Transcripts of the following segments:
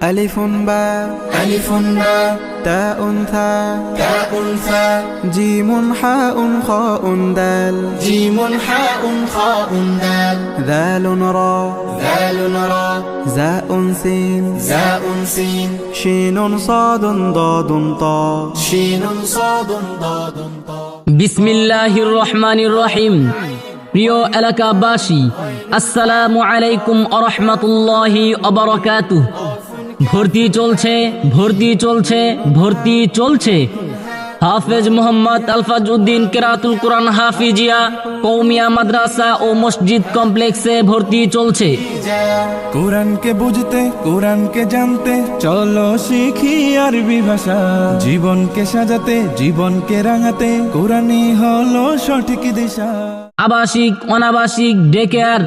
ألف باء تاء ثاء جيم حاء خاء دال ذال را زاء سين شين صاد ضاد طاء বিসমিল্লাহির রহমানির রহিম। প্রিয় এলাকাবাসী, আসসালামু আলাইকুম ওয়া রাহমাতুল্লাহি ওয়া বারাকাতুহু। ভর্তি চলছে হাফেজ মোহাম্মদ আলফাজ উদ্দিন কেরাতুল কোরআন হাফিজিয়া কওমিয়া মাদ্রাসা ও মসজিদ কমপ্লেক্সে ভর্তি চলছে। কোরআনকে বুঝতে, কোরআনকে জানতে, চলো শিখি আরবি ভাষা। জীবনকে সাজাতে, জীবনকে রাঙাতে, কোরআনই হলো সঠিক দিশা। আবাসিক অনাবাসিক ডে কেয়ার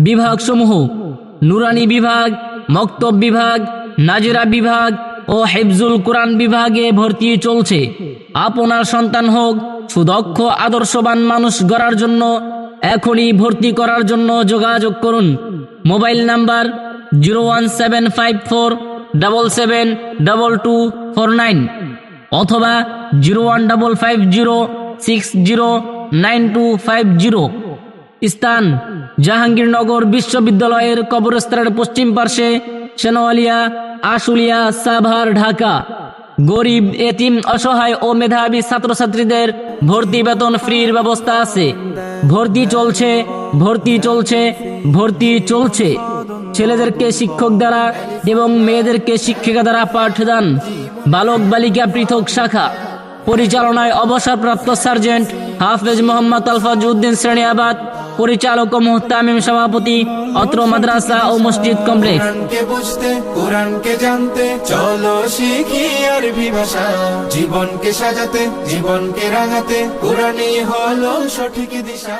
বিভাগ সমূহ, নুরানি বিভাগ, মক্তব বিভাগ, নাজিরা বিভাগ ও হিফজুল কোরআন বিভাগে ভর্তি চলছে। আপনার সন্তান হোক সুদক্ষ আদর্শবান মানুষ গড়ার জন্য এখনই ভর্তি করার জন্য যোগাযোগ করুন। মোবাইল নাম্বার 01754772249 অথবা 01550609250। স্থান জাহাঙ্গীরনগর বিশ্ববিদ্যালয়ের কবরস্থানের পশ্চিম পার্শ্বে, সেনওয়ালিয়া, আশুলিয়া, সাভার, ঢাকা। গরিব, এতিম, অসহায় ও মেধাবী ছাত্রছাত্রীদের ভর্তি বেতন ফ্রির ব্যবস্থা আছে। ভর্তি চলছে। ছেলেদেরকে শিক্ষক দ্বারা এবং মেয়েদেরকে শিক্ষিকা দ্বারা পাঠদান। বালক বালিকা পৃথক শাখা। পরিচালনায় অবসরপ্রাপ্ত সার্জেন্ট হাফেজ মোহাম্মদ আলফাজ উদ্দিন শ্রেণিয়াবাদ, পরিচালক ও মুহতামিম সভাপতি, অত্র মাদ্রাসা ও মসজিদ কমপ্লেক্স। কোরআনকে বুঝতে, কোরআনকে জানতে, চলো শিখি আরবি ভাষা। জীবনকে সাজাতে, জীবনকে রাঙাতে, কোরআনই হলো সঠিক দিশা।